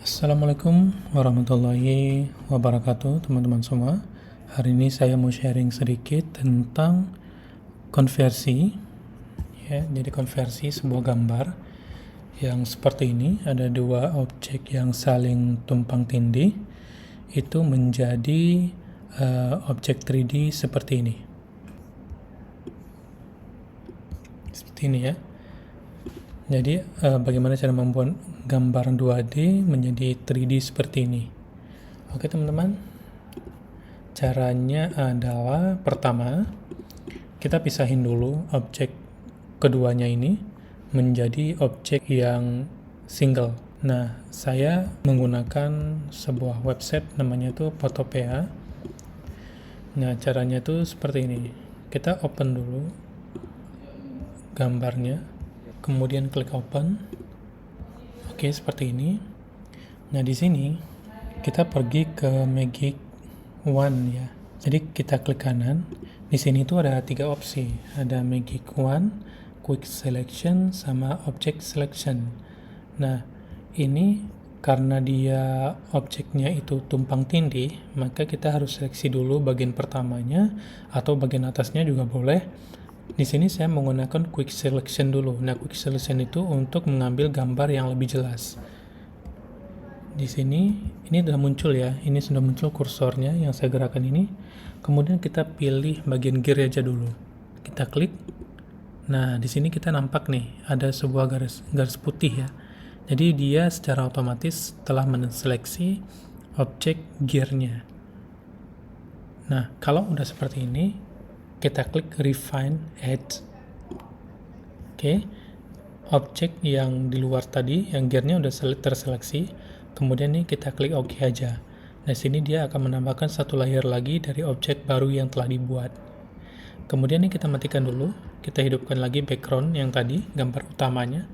Assalamualaikum warahmatullahi wabarakatuh, teman-teman semua. Hari ini saya mau sharing sedikit tentang konversi, ya. Jadi konversi sebuah gambar yang seperti ini, ada dua objek yang saling tumpang tindih, itu menjadi objek 3D seperti ini. Seperti ini ya. Jadi bagaimana cara membuat gambar 2D menjadi 3D seperti ini? Oke teman-teman, caranya adalah pertama, kita pisahin dulu objek keduanya ini menjadi objek yang single. Nah, saya menggunakan sebuah website namanya tuh Photopea. Nah, caranya tuh seperti ini. Kita open dulu gambarnya, kemudian klik open. Oke, seperti ini. Nah, di sini kita pergi ke Magic Wand ya. Jadi kita klik kanan. Di sini tuh ada 3 opsi. Ada Magic Wand, Quick Selection, sama Object Selection. Nah, ini karena dia objeknya itu tumpang tindih, maka kita harus seleksi dulu bagian pertamanya atau bagian atasnya juga boleh. Di sini saya menggunakan Quick Selection dulu. Nah, Quick Selection itu untuk mengambil gambar yang lebih jelas. Di sini, ini sudah muncul ya. Ini sudah muncul kursornya yang saya gerakan ini. Kemudian kita pilih bagian gear aja dulu. Kita klik. Nah, di sini kita nampak nih, ada sebuah garis putih ya. Jadi dia secara otomatis telah menseleksi objek gearnya. Nah, kalau udah seperti ini, kita klik Refine Edge. Oke, objek yang di luar tadi, yang gearnya udah terseleksi. Kemudian nih kita klik OK aja. Nah, sini dia akan menambahkan satu layer lagi dari objek baru yang telah dibuat. Kemudian nih kita matikan dulu. Kita hidupkan lagi background yang tadi, gambar utamanya.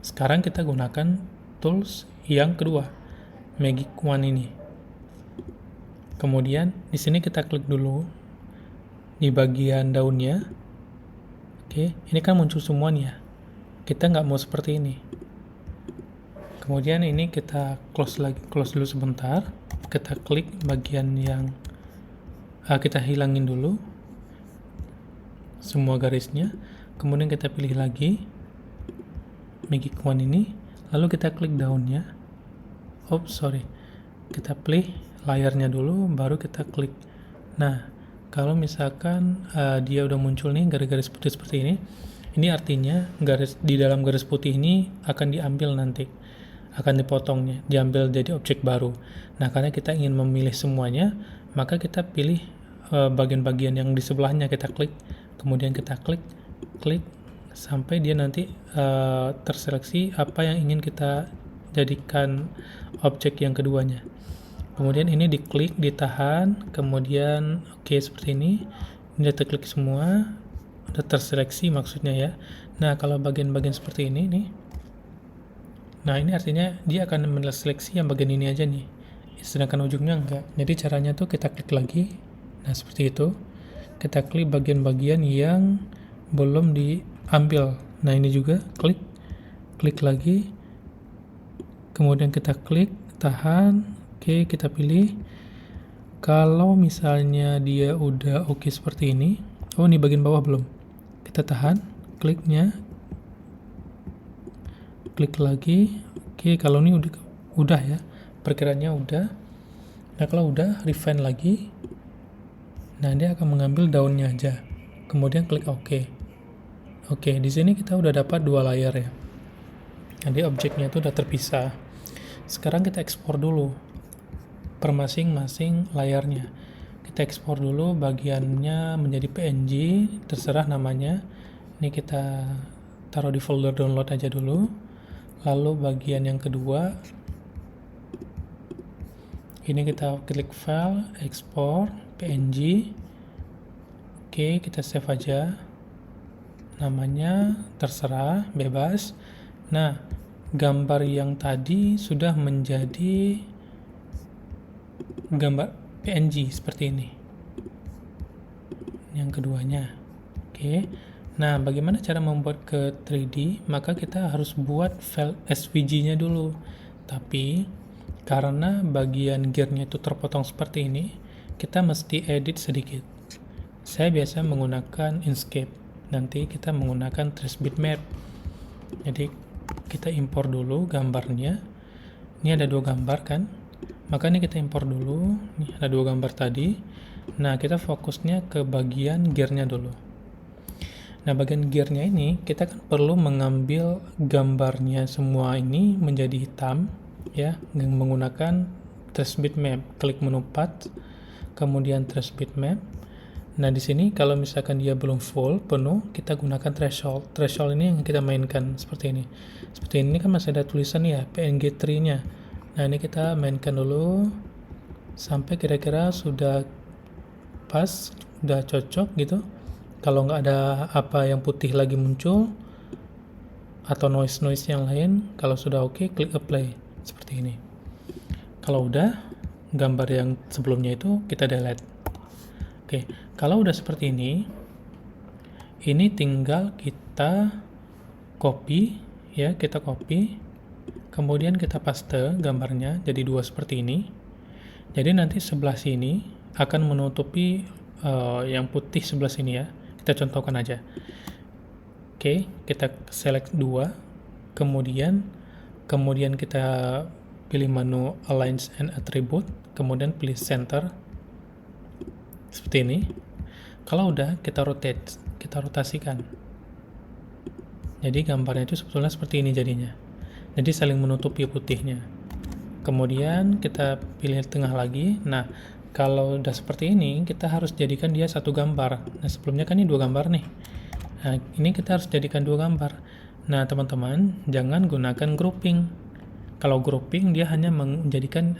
Sekarang kita gunakan tools yang kedua, Magic Wand ini. Kemudian di sini kita klik dulu di bagian daunnya. Oke, ini kan muncul semua nih ya. Kita nggak mau seperti ini. Kemudian ini kita close dulu sebentar. Kita klik bagian yang kita hilangin dulu semua garisnya. Kemudian kita pilih lagi Magic Wand ini, lalu kita klik daunnya. Kita pilih layarnya dulu, baru kita klik. Nah, kalau misalkan dia udah muncul nih garis-garis putih seperti ini artinya di dalam garis putih ini akan diambil nanti, akan dipotongnya, diambil jadi objek baru. Nah, karena kita ingin memilih semuanya, maka kita pilih bagian-bagian yang di sebelahnya, kita klik, kemudian kita klik sampai dia nanti terseleksi apa yang ingin kita jadikan objek yang keduanya. Kemudian ini diklik, ditahan, kemudian oke, seperti ini kita klik semua, udah terseleksi maksudnya ya. Nah, kalau bagian-bagian seperti ini nih, nah ini artinya dia akan menseleksi yang bagian ini aja nih, sedangkan ujungnya enggak. Jadi caranya tuh kita klik lagi, nah seperti itu, kita klik bagian-bagian yang belum diambil. Nah, ini juga klik lagi, kemudian kita klik, tahan. Oke, kita pilih. Kalau misalnya dia udah oke seperti ini, ini bagian bawah belum, kita tahan, kliknya, klik lagi. Oke, kalau ini udah ya, perkiraannya udah. Nah, kalau udah, refine lagi. Nah, dia akan mengambil daunnya aja. Kemudian klik OK. Oke, di sini kita udah dapat 2 layar ya. Jadi objeknya itu udah terpisah. Sekarang kita ekspor dulu per masing-masing layarnya. Kita ekspor dulu bagiannya menjadi PNG, terserah namanya. Ini kita taruh di folder download aja dulu. Lalu bagian yang kedua, ini kita klik file, ekspor, PNG. Oke, kita save aja. Namanya terserah, bebas. Nah, gambar yang tadi sudah menjadi gambar PNG seperti ini. Yang keduanya. Oke. Nah, bagaimana cara membuat ke 3D? Maka kita harus buat file SVG-nya dulu. Tapi Karena bagian gearnya itu terpotong seperti ini, kita mesti edit sedikit. Saya biasa menggunakan Inkscape, nanti kita menggunakan trace bitmap. Jadi kita impor dulu gambarnya. Ini ada 2 gambar kan, maka ini kita impor dulu. Ini ada 2 gambar tadi. Nah, kita fokusnya ke bagian gearnya dulu. Nah, bagian gearnya ini kita kan perlu mengambil gambarnya semua ini menjadi hitam ya, dengan menggunakan trace bitmap. Klik menu path, kemudian trace bitmap. Nah, di sini kalau misalkan dia belum full penuh, kita gunakan threshold. Threshold ini yang kita mainkan seperti ini. Seperti ini kan masih ada tulisan ya PNG tree-nya. Nah, ini kita mainkan dulu sampai kira-kira sudah pas, sudah cocok gitu. Kalau nggak ada apa yang putih lagi muncul atau noise yang lain, kalau sudah oke, klik apply seperti ini. Kalau udah, gambar yang sebelumnya itu kita delete. Oke, kalau udah seperti ini tinggal kita copy ya, kita copy, kemudian kita paste gambarnya jadi 2 seperti ini. Jadi nanti sebelah sini akan menutupi yang putih sebelah sini ya. Kita contohkan aja. Oke, kita select 2, kemudian kita pilih menu Align and Attribute, kemudian pilih Center, seperti ini. Kalau udah, kita rotate, kita rotasikan. Jadi gambarnya itu sebetulnya seperti ini jadinya. Jadi saling menutupi putihnya. Kemudian kita pilih tengah lagi. Nah, kalau udah seperti ini, kita harus jadikan dia satu gambar. Nah, sebelumnya kan ini 2 gambar nih. Nah, ini kita harus jadikan 2 gambar. Nah, teman-teman, jangan gunakan grouping. Kalau grouping, dia hanya menjadikan,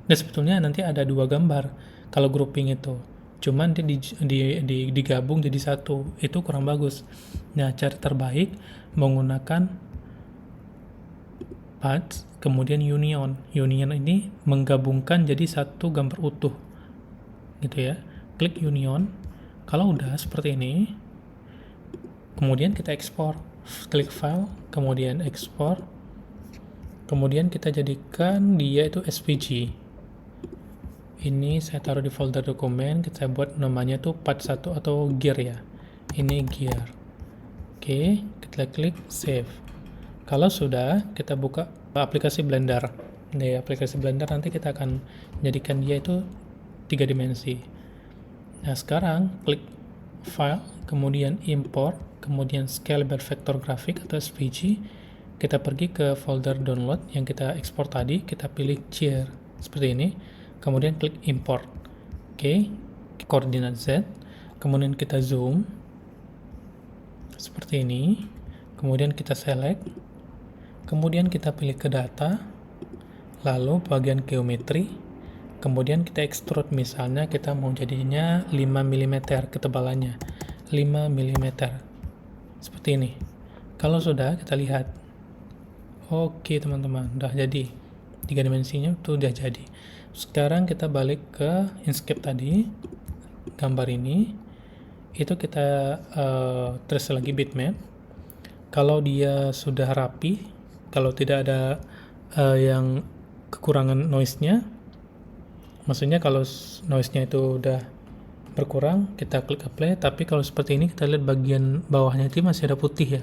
nah sebetulnya nanti ada 2 gambar. Kalau grouping itu, cuman dia digabung jadi satu. Itu kurang bagus. Nah, cara terbaik menggunakan path, kemudian union. Union ini menggabungkan jadi satu gambar utuh gitu ya. Klik union. Kalau udah seperti ini, kemudian kita ekspor. Klik file, kemudian ekspor, kemudian kita jadikan dia itu SVG. Ini saya taruh di folder dokumen, kita buat namanya tuh part 1 atau gear ya. Ini gear. Oke, kita klik save. Kalau sudah, kita buka aplikasi Blender. Di aplikasi Blender nanti kita akan jadikan dia itu 3 dimensi. Nah, sekarang klik file, kemudian import, kemudian scalable vector graphic atau SVG. Kita pergi ke folder download yang kita ekspor tadi, kita pilih chair seperti ini, kemudian klik import. Oke, koordinat Z, kemudian kita zoom seperti ini, kemudian kita select, kemudian kita pilih ke data, lalu bagian geometri, kemudian kita extrude. Misalnya kita mau jadinya 5 mm ketebalannya, 5 mm seperti ini. Kalau sudah, kita lihat. Oke teman-teman, udah jadi 3 dimensinya itu udah jadi. Sekarang kita balik ke Inkscape tadi, gambar ini itu kita trace lagi bitmap. Kalau dia sudah rapi, kalau tidak ada yang kekurangan noise-nya, maksudnya kalau noise-nya itu udah berkurang, kita klik apply. Tapi kalau seperti ini, kita lihat bagian bawahnya itu masih ada putih ya,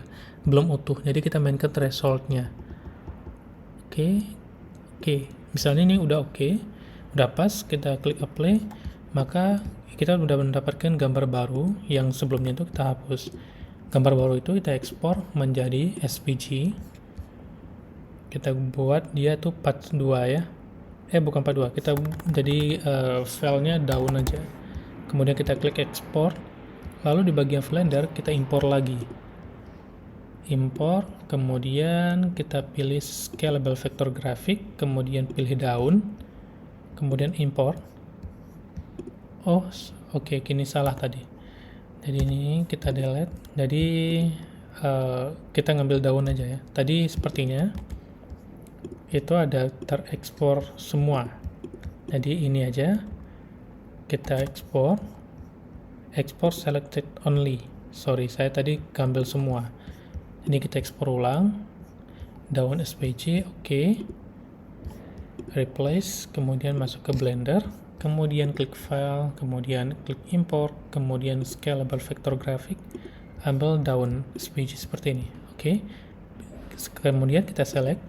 belum utuh. Jadi kita mainkan threshold-nya. Oke, misalnya ini udah oke, udah pas, kita klik apply, maka kita udah mendapatkan gambar baru yang sebelumnya itu kita hapus. Gambar baru itu kita ekspor menjadi SVG. Kita buat dia tuh part 2 ya. Bukan part 2, kita jadi filenya daun aja. Kemudian kita klik ekspor. Lalu di bagian Blender kita impor lagi. Impor, kemudian kita pilih scalable vector graphic, kemudian pilih daun, kemudian import. Oh, oke, kini salah tadi. Jadi ini kita delete. Jadi kita ngambil daun aja ya. Tadi sepertinya itu ada terekspor semua. Jadi ini aja kita ekspor selected only. Sorry, saya tadi ngambil semua. Ini kita ekspor ulang daun SVG. Oke. replace, kemudian masuk ke Blender, kemudian klik file, kemudian klik import, kemudian scalable vector graphic, ambil daun biji seperti ini. Oke. Kemudian kita select,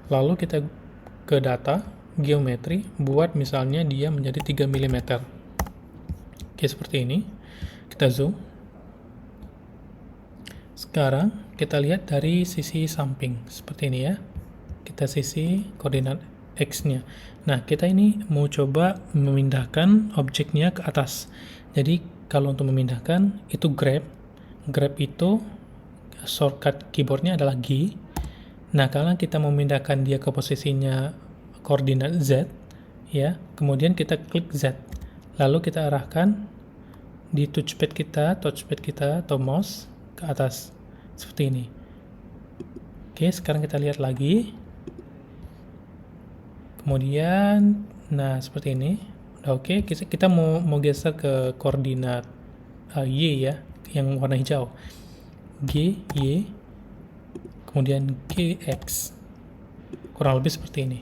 lalu kita ke data, geometri, buat misalnya dia menjadi 3 mm. Oke, seperti ini. Kita zoom. Sekarang kita lihat dari sisi samping, seperti ini ya. Kita sisi koordinat X-nya. Nah, kita ini mau coba memindahkan objeknya ke atas. Jadi, kalau untuk memindahkan, itu grab. Grab itu, shortcut keyboardnya adalah G. Nah, kalau kita memindahkan dia ke posisinya koordinat Z, ya, kemudian kita klik Z. Lalu kita arahkan di touchpad kita atau mouse ke atas. Seperti ini. Oke, sekarang kita lihat lagi. Kemudian, nah seperti ini. Udah oke, kita mau geser ke koordinat Y ya, yang warna hijau. G, Y, kemudian GX. Kurang lebih seperti ini.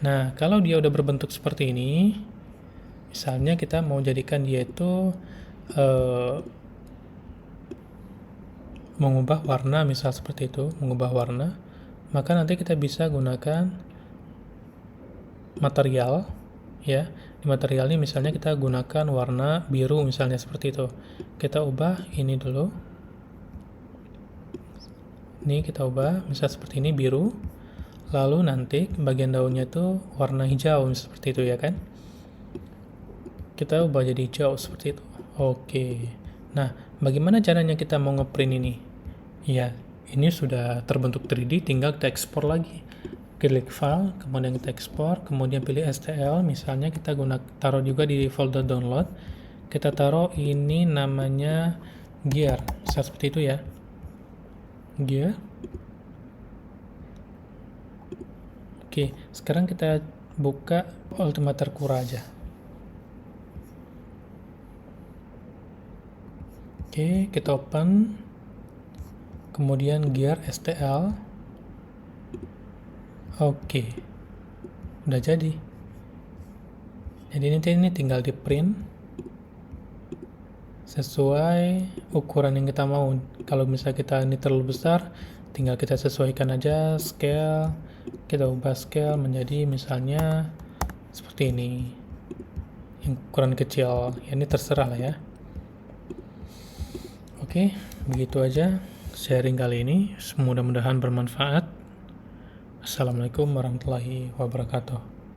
Nah, kalau dia udah berbentuk seperti ini, misalnya kita mau jadikan dia itu mengubah warna, misal seperti itu, mengubah warna, maka nanti kita bisa gunakan material, ya. Di material ini misalnya kita gunakan warna biru, misalnya seperti itu. Kita ubah ini dulu. Ini kita ubah, misal seperti ini biru. Lalu nanti bagian daunnya itu warna hijau, seperti itu ya kan. Kita ubah jadi hijau seperti itu. Oke. Nah, bagaimana caranya kita mau ngeprint ini? Ya, ini sudah terbentuk 3D, tinggal kita ekspor lagi. Klik file, kemudian kita ekspor, kemudian pilih STL, misalnya kita taruh juga di folder download. Kita taruh ini namanya gear, seperti itu ya. Gear. Oke, sekarang kita buka Ultimator Cura aja. Oke, kita open. Kemudian gear STL. Oke. Udah jadi. Jadi ini tinggal di print sesuai ukuran yang kita mau. Kalau misalnya kita ini terlalu besar, tinggal kita sesuaikan aja scale. Kita ubah scale menjadi misalnya seperti ini. Yang ukuran kecil. Ya, ini terserah lah ya. Oke, begitu aja sharing kali ini. Mudah-mudahan bermanfaat. Assalamualaikum warahmatullahi wabarakatuh.